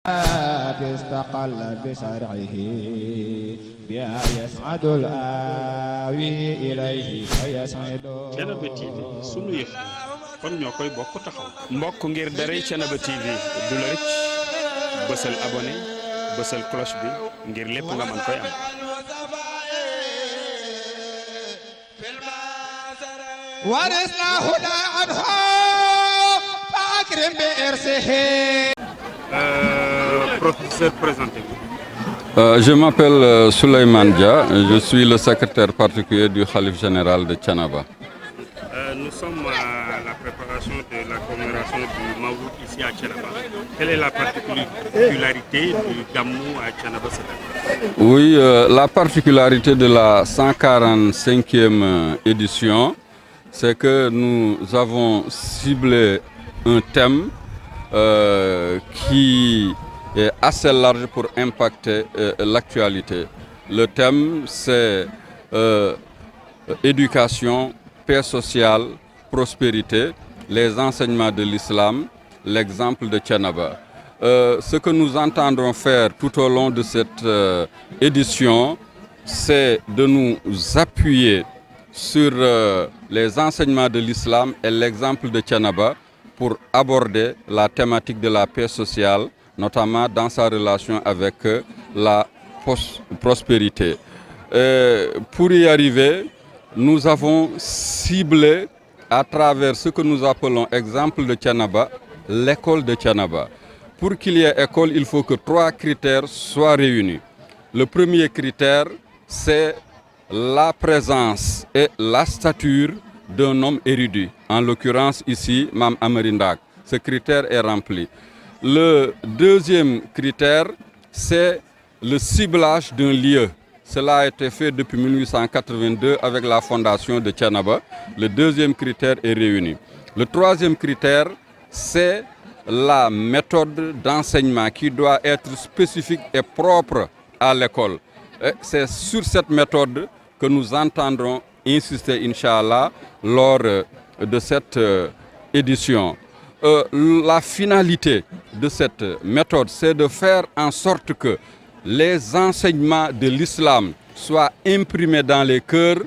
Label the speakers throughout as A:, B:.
A: استقل بشرعه بها يسعد الآوي إليه فيسعد.
B: Thiénaba TV sunu yëf kon ñoo koy bokk taxaw.
C: mbokk ngir daray Thiénaba TV du la rëcc bësal abonné bësal cloche bi ngir lépp nga mën koy am.
A: ورثنا هدى عنه فأكرم بإرثه.
B: Professeur, présentez-vous.
D: Je m'appelle Souleymane Dia, je suis le secrétaire particulier du Khalife général de Thiénaba.
B: Nous sommes à la préparation de la commémoration du Mawlud ici à Thiénaba. Quelle est la particularité du Gamou à Thiénaba cette année?
D: Oui, la particularité de la 145e édition, c'est que nous avons ciblé un thème qui est assez large pour impacter l'actualité. Le thème, c'est éducation, paix sociale, prospérité, les enseignements de l'islam, l'exemple de Thiénaba. Ce que nous entendons faire tout au long de cette édition, c'est de nous appuyer sur les enseignements de l'islam et l'exemple de Thiénaba pour aborder la thématique de la paix sociale, notamment dans sa relation avec la prospérité. Pour y arriver, nous avons ciblé à travers ce que nous appelons exemple de Thiénaba, l'école de Thiénaba. Pour qu'il y ait école, il faut que 3 critères soient réunis. Le premier critère, c'est la présence et la stature d'un homme érudit, en l'occurrence ici, Mame Amary Ndak. Ce critère est rempli. Le deuxième critère, c'est le ciblage d'un lieu. Cela a été fait depuis 1882 avec la fondation de Thiénaba. Le deuxième critère est réuni. Le troisième critère, c'est la méthode d'enseignement qui doit être spécifique et propre à l'école. C'est sur cette méthode que nous entendrons insister, Inch'Allah, lors de cette édition. La finalité de cette méthode, c'est de faire en sorte que les enseignements de l'islam soient imprimés dans les cœurs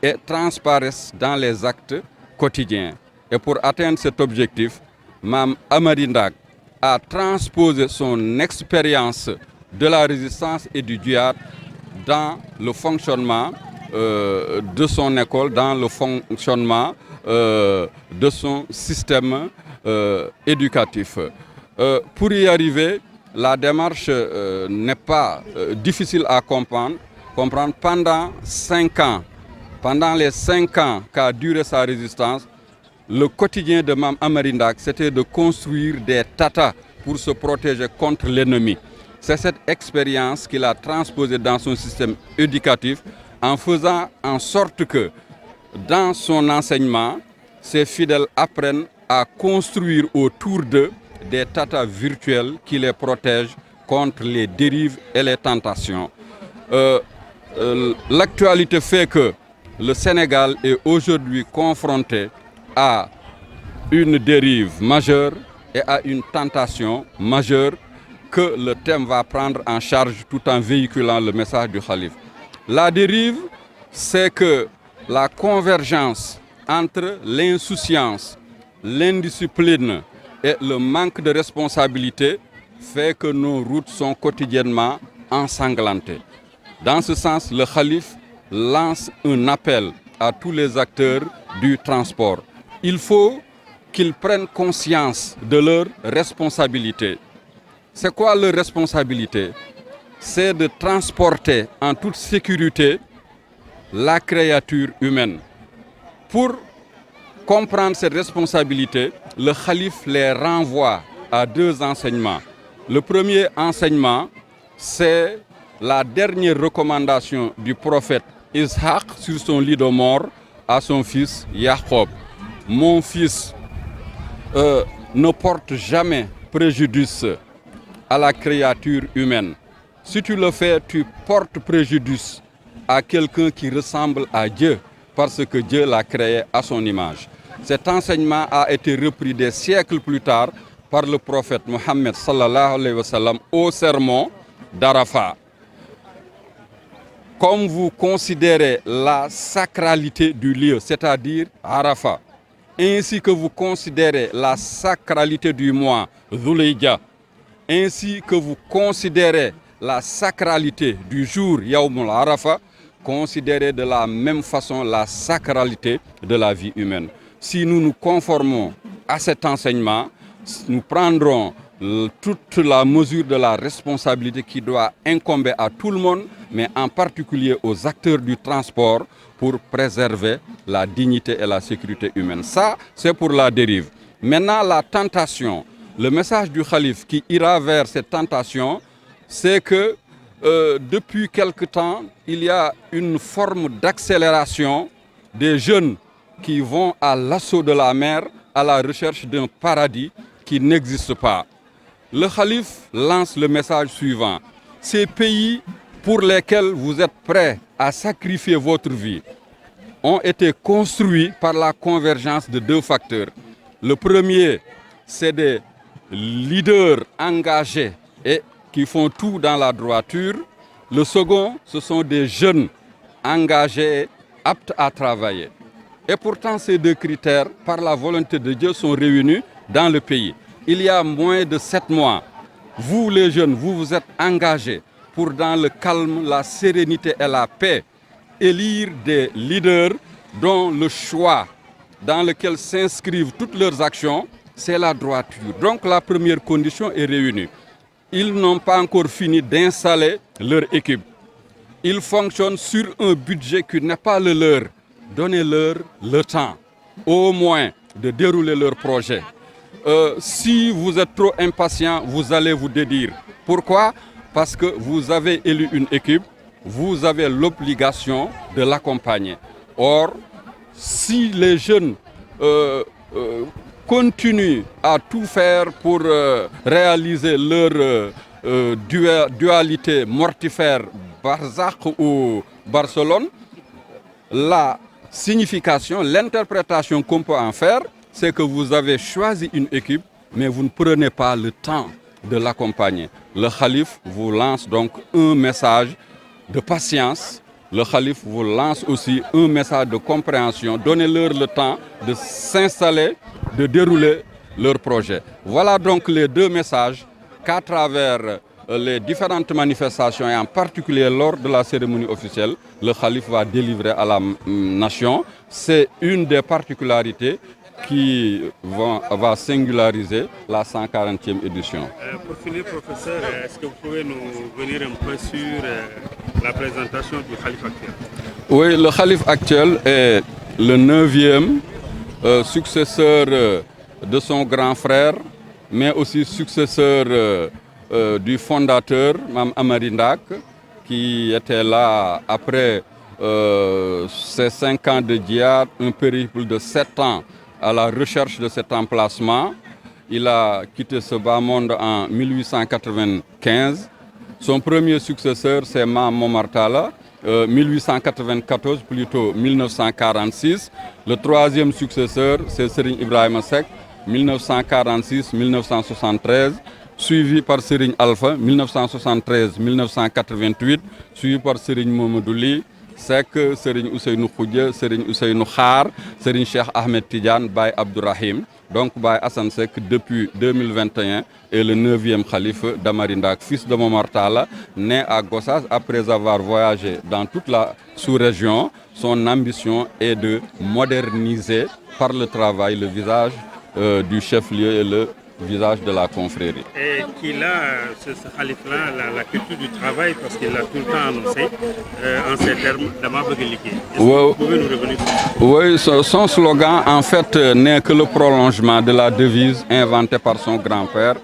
D: et transparaissent dans les actes quotidiens. Et pour atteindre cet objectif, Mame Amary Ndak a transposé son expérience de la résistance et du djihad dans le fonctionnement de son école, dans le fonctionnement de son système éducatif. Pour y arriver, la démarche n'est pas difficile à comprendre. Pendant 5 ans, pendant les 5 ans qu'a duré sa résistance, le quotidien de Mame Amary Ndak, c'était de construire des tatas pour se protéger contre l'ennemi. C'est cette expérience qu'il a transposée dans son système éducatif en faisant en sorte que dans son enseignement, ses fidèles apprennent à construire autour d'eux des tatas virtuels qui les protègent contre les dérives et les tentations. L'actualité fait que le Sénégal est aujourd'hui confronté à une dérive majeure et à une tentation majeure que le thème va prendre en charge tout en véhiculant le message du Khalife. La dérive, c'est que la convergence entre l'insouciance, l'indiscipline et le manque de responsabilité fait que nos routes sont quotidiennement ensanglantées. Dans ce sens, le Khalife lance un appel à tous les acteurs du transport. Il faut qu'ils prennent conscience de leurs responsabilités. C'est quoi leur responsabilité? C'est de transporter en toute sécurité la créature humaine. Pour comprendre cette responsabilité, le Khalife les renvoie à 2 enseignements. Le premier enseignement, c'est la dernière recommandation du prophète Ishaq sur son lit de mort à son fils Jacob. Mon fils, ne porte jamais préjudice à la créature humaine. Si tu le fais, tu portes préjudice à quelqu'un qui ressemble à Dieu parce que Dieu l'a créé à son image. Cet enseignement a été repris des siècles plus tard par le prophète Mohammed sallallahu alayhi wa sallam au sermon d'Arafat. Comme vous considérez la sacralité du lieu, c'est-à-dire Arafat, ainsi que vous considérez la sacralité du mois Dhul Hijjah, ainsi que vous considérez la sacralité du jour Yawmul Arafat, considérez de la même façon la sacralité de la vie humaine. Si nous nous conformons à cet enseignement, nous prendrons toute la mesure de la responsabilité qui doit incomber à tout le monde, mais en particulier aux acteurs du transport, pour préserver la dignité et la sécurité humaine. Ça, c'est pour la dérive. Maintenant, la tentation, le message du Khalif qui ira vers cette tentation, c'est que depuis quelque temps, il y a une forme d'accélération des jeunes qui vont à l'assaut de la mer à la recherche d'un paradis qui n'existe pas. Le Khalif lance le message suivant. Ces pays pour lesquels vous êtes prêts à sacrifier votre vie ont été construits par la convergence de deux facteurs. Le premier, c'est des leaders engagés et qui font tout dans la droiture. Le second, ce sont des jeunes engagés et aptes à travailler. Et pourtant, ces deux critères, par la volonté de Dieu, sont réunis dans le pays. Il y a moins de 7 mois, vous les jeunes, vous vous êtes engagés pour, dans le calme, la sérénité et la paix, élire des leaders dont le choix dans lequel s'inscrivent toutes leurs actions, c'est la droiture. Donc la première condition est réunie. Ils n'ont pas encore fini d'installer leur équipe. Ils fonctionnent sur un budget qui n'est pas le leur. Donnez-leur le temps, au moins, de dérouler leur projet. Si vous êtes trop impatient, vous allez vous dédire. Pourquoi? Parce que vous avez élu une équipe, vous avez l'obligation de l'accompagner. Or, si les jeunes continuent à tout faire pour réaliser leur dualité mortifère Barzakh ou Barcelone, la signification, l'interprétation qu'on peut en faire, c'est que vous avez choisi une équipe, mais vous ne prenez pas le temps de l'accompagner. Le Khalif vous lance donc un message de patience. Le Khalif vous lance aussi un message de compréhension. Donnez-leur le temps de s'installer, de dérouler leur projet. Voilà donc les deux messages qu'à travers les différentes manifestations et en particulier lors de la cérémonie officielle, le Khalif va délivrer à la nation. C'est une des particularités qui va singulariser la 140e édition.
B: Pour finir, professeur, est-ce que vous pouvez nous venir un peu sur la présentation du Khalif actuel?
D: Oui, le Khalif actuel est le 9e successeur de son grand frère, mais aussi successeur du fondateur, Mme Amary Ndak, qui était là après ces 5 ans de djihad, un périple de 7 ans à la recherche de cet emplacement. Il a quitté ce bas monde en 1895. Son premier successeur, c'est Mame Momar Talla, 1894, plutôt 1946. Le troisième successeur, c'est Serigne Ibrahima Seck, 1946-1973. Suivi par Serigne Alpha, 1973-1988, suivi par Serigne Mamadou Ly Seck, Serigne Ousseynou Khoudia, Serigne Ousseynou Khar, Serigne Cheikh Ahmed Tidiane, Baye Abdourahim. Donc Baye Hassan Seck, depuis 2021, est le 9e khalife d'Amary Ndak, fils de Momar Talla, né à Gossas après avoir voyagé dans toute la sous-région. Son ambition est de moderniser par le travail le visage du chef-lieu et le visage de la confrérie.
B: Et qu'il a, ce Khalif-là, la culture du travail, parce qu'il a tout le temps annoncé, en ces termes, Dama Bëgg Liggéey. Est-ce que vous pouvez nous revenir sur ça?
D: Oui, son slogan, en fait, n'est que le prolongement de la devise inventée par son grand-père,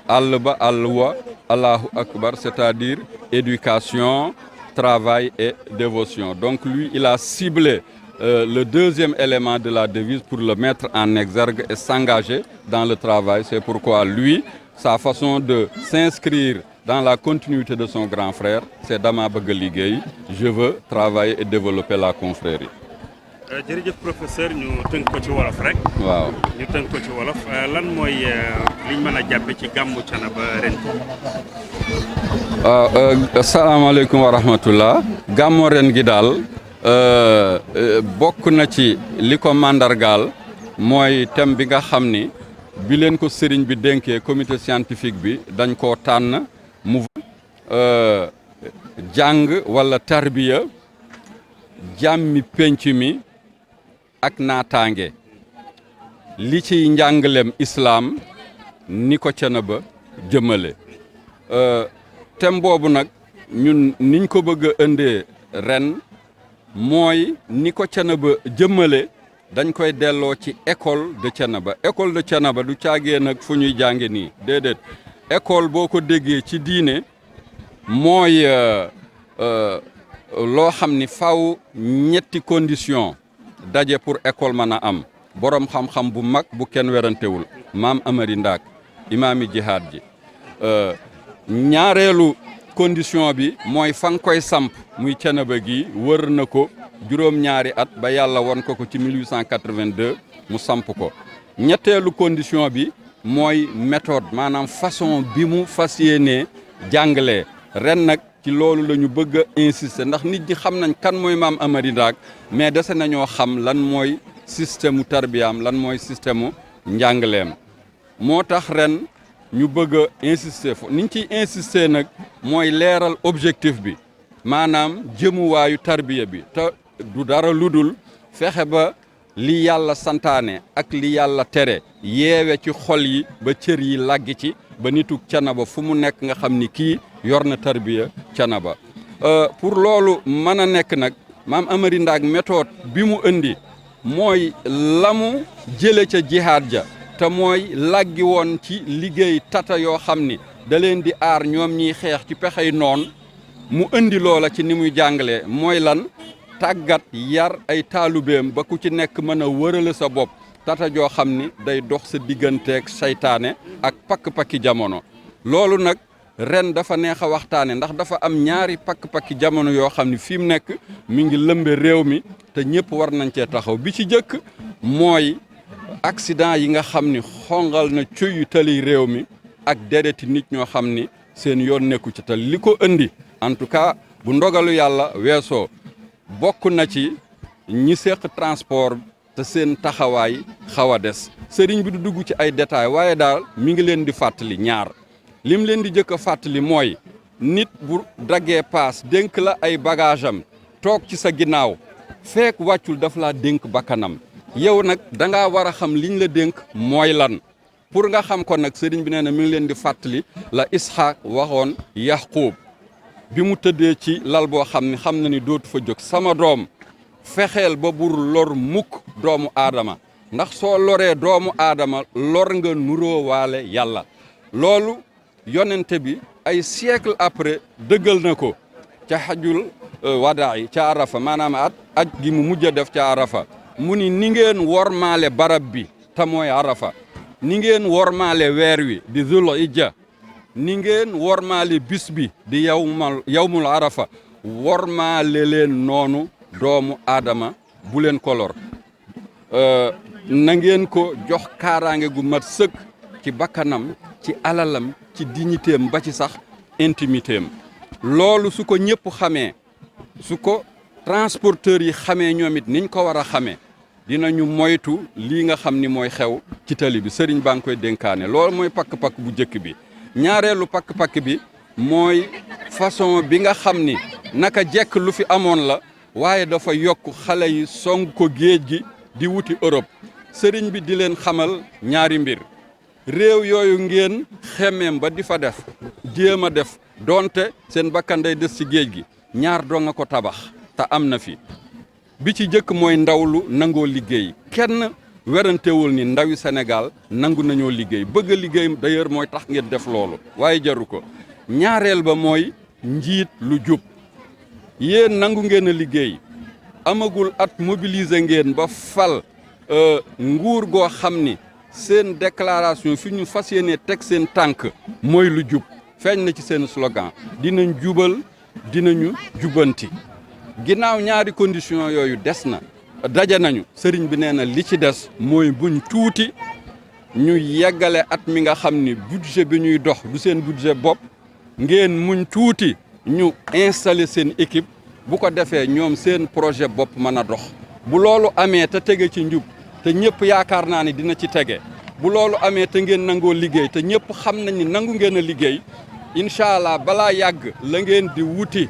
D: Al-Ba Al-Wa, Allahu Akbar, c'est-à-dire éducation, travail et dévotion. Donc lui, il a ciblé le deuxième élément de la devise pour le mettre en exergue et s'engager dans le travail. C'est pourquoi lui, sa façon de s'inscrire dans la continuité de son grand frère, c'est Dama Bëgg Liggéey. Je veux travailler et développer la confrérie.
B: jërëjëf professeur ñu tënk ko ci wolof rek.
D: waaw
B: ñu tënk ko ci wolof lan mooy liñ mën a jàppe ci gàmmu Thiénaba ren.
D: asalaamaaleykum wa rahmatullah gàmmu ren gi daal bokk na ci li ko màndargaal mooy thème bi nga xam ni bi leen ko sëriñ bi dénkee comité scientifique bi dañ koo tànn mu jàng wala tarbiya jàmmi penc mi ak naataange li ciy njàngalem islaam ni ko Thiénaba jëmale thème boobu nag ñun niñ ko bëgg a indee ren mooy ni ko Thiénaba jëmale dañ koy delloo ci école de Thiénaba école de Thiénaba du caagee nag fu ñuy jànge nii déedéet école boo ko déggee ci diine mooy loo xam ni faw ñetti condition daje pour école mën a am borom xam-xam bu mag bu kenn werantewul maam Amari Ndaak imaami jihaad ji ñaareelu condition bi mooy fa nga koy samp muy Thiénaba gi wër na ko juróom-ñaari at ba yàlla won ko ci 1882 mu samp ko ñetteelu condition bi mooy méthode maanaam façon bi mu fas yéenee jàngalee ren nag ci loolu la ñu bëgg a insister ndax nit ñi xam nañ kan mooy maam Amari Ndaak mais dese nañoo xam lan mooy système mu tarbiyaam lan mooy système mu njàngaleem moo tax ren ñu bëgg a insister niñ ciy insister nag mooy leeral objectif bi maanaam jëmuwaayu tarbiya bi te du dara ludul fexe ba li yàlla santaane ak li yàlla tere yeewe ci xol yi ba cër yi làggi ci ba nitu Thiénaba fu mu nekk nga xam ni kii yor na tarbiya Thiénaba pour loolu mën a nekk nag maam Amari Ndaak méthode bi mu indi mooy la mu jële ca jihaad ja te mooy làggi woon ci liggéey tata yoo xam ni da leen di aar ñoom ñiy xeex ci pexey noon mu indi loola ci ni muy jàngalee mooy lan tàggat yar ay taalubeem ba ku ci nekk mën a wërale sa bopp tata joo xam ni day dox sa digganteeg saytaane ak pakk-pakki jamono loolu nag ren dafa neex a waxtaane ndax dafa am ñaari pakk-pakki jamono yoo xam ni fi mu nekk mi ngi lëmbe réew mi te ñëpp war nañ cee taxaw bi ci jëkk mooy accident yi nga xam ni xongal na cuyu tali réew mi ak dereti nit ñoo xam ni seen yoon nekku ci te li ko indi en tout cas bu ndogalu yàlla weesoo bokk na ci ñi seq transport te seen taxawaay xaw a des sëriñ bi du dugg ci ay détails waaye daal mi ngi leen di fàttali ñaar lim leen di jëkk a fàttali mooy nit bu daggee paas dénk la ay bagage am toog ci sa ginnaaw feek wàccul daf laa dénk bakkanam yow nag da ngaa war a xam liñ la dénk mooy lan pour nga xam ko nag sëriñ bi nee na mi ngi leen di fàttali la Isxaaq waxoon Yaxuub bi mu tëddee ci lal boo xam ne xam na ni dootu fa jóg sama doom fexeel ba bur lor mukk doomu aadama ndax soo loree doomu aadama lor nga nuroo waale yàlla loolu yonente bi ay siècle après dëggal na ko ca xajul wadaa yi ca Arafa maanaam aj gi mu mujj a def ca Arafa mu ni ngeen wormaale barab bi te mooy Arafa ni ngeen wormaale weer wi di Zul Hijja ni ngeen wormaale bis bi di yawmul Arafa wormaale leen noonu doomu aadama bu leen ko lor na ngeen ko jox kaaraange gu mat sëkk ci bakkanam ci alalam ci dignitéem ba ci sax intimitéem loolu su ko ñëpp xamee su ko transporteurs yi xamee ñoom it niñ ko war a xamee dinañu moytu lii nga xam ni mooy xew ci tali bi sëriñ baa ngi koy dénkaane loolu mooy pakk-pakk bu njëkk bi ñaareelu pakk-pakk bi mooy façon bi nga xam ni naka jekk lu fi amoon la waaye dafa yokk xale yi song ko géej gi di wuti Europe sëriñ bi di leen xamal ñaari mbir réew yooyu ngeen xemmeem ba di fa def jéem a def donte seen bakkan day des ci géej gi ñaar doo nga ko tabax te am na fi bi ci jëkk mooy ndaw lu nangoo liggéey kenn werantewul ni ndawi Sénégal nangu nañoo liggéey bëgg a liggéey d'ailleurs mooy tax ngeen def loolu waaye jaru ko ñaareel ba mooy njiit lu jub yéen nangu ngeen a liggéey amagul at mobiliser ngeen ba fal nguur goo xam ni seen déclaration fi ñu fas yéene teg seen tànk mooy lu jub feeñ na ci seen slogan dinañ jubal dinañu jubanti ginnaaw ñaari condition yooyu des na daje nañu sëriñ bi nee na li ci des mooy buñ tuuti ñu yeggale at mi nga xam ni budget bi ñuy dox du seen budget bopp ngeen muñ tuuti ñu installer seen équipe bu ko defee ñoom seen projet bopp mën a dox bu loolu amee te tege ci njub te ñëpp yaakaar naa ni dina ci tege bu loolu amee te ngeen nangoo liggéey te ñëpp xam nañ ni nangu ngeen a liggéey incha allah balaa yàgg la ngeen di wuti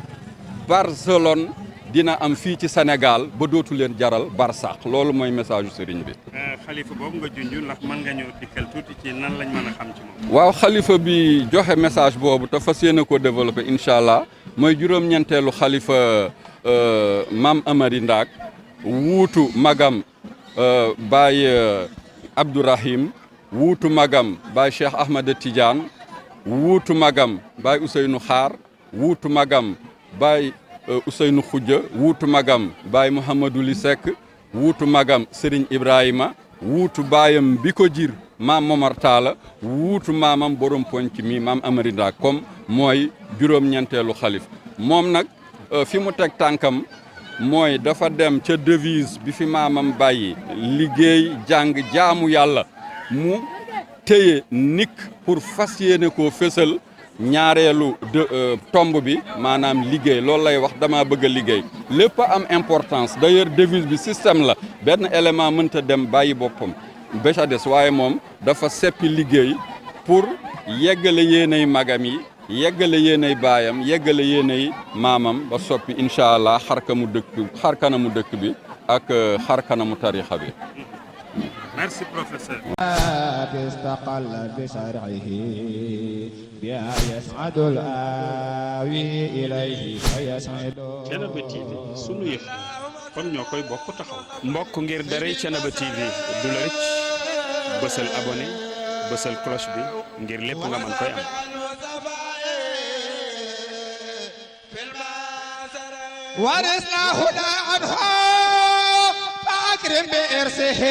D: Barcelone dina am fii ci Sénégal ba dootu leen jaral barsàq loolu mooy message yu sëriñ bi.
B: xalifa boobu nga junj ndax mën nga ñëw dikkal tuuti ci nan lañ mën a xam ci moom.
D: waaw xalifa bi joxe message boobu te fas yéene ko développé incha allah mooy juróom-ñeenteelu xalifa maam Amary Ndaak wuutu magam Baye Abdourahim wuutu magam Baye Cheikh Ahmed Tidiane wuutu magam Baye Ousseynou Xaar wuutu magam Baye Ousseynou Khoudia wuutu magam Baye Mouhamadou Li Seck wuutu magam Serigne Ibrahima wuutu baayam bi ko jir maam Momar Talla wuutu maamam borom ponc mi maam Amary Ndaak comme mooy juróom-ñeenteelu xalif moom nag fi mu teg tànkam mooy dafa dem ca devise bi fi maamam bàyyi liggéey jàng jaamu yàlla mu téye nikk pour fas yéene koo fésal ñaareelu tomb bi maanaam liggéey loolu lay wax dama bëgg a liggéey lépp am importance d'ailleurs devise bi système la benn élément mënta dem bàyyi boppam ba ca des waaye moom dafa seppi liggéey pour yeggale yéenay magam yi yeggale yéenay baayam yeggale yéenay maamam ba soppi incha allah xar kanamu dëkk bi ak xar kanamu tarixa bi.
B: Merci professeur.
A: استقل بشرعه بها يسعد الآوي إليه فيسعد.
B: Thiénaba TV sunu yëf kon ñoo koy bokk taxaw.
C: mbokk ngir daray Thiénaba TV du la rëcc bësal abonné bësal cloche bi ngir lépp nga mën koy am.
A: ورثنا هدى عنه فأكرم بإرثه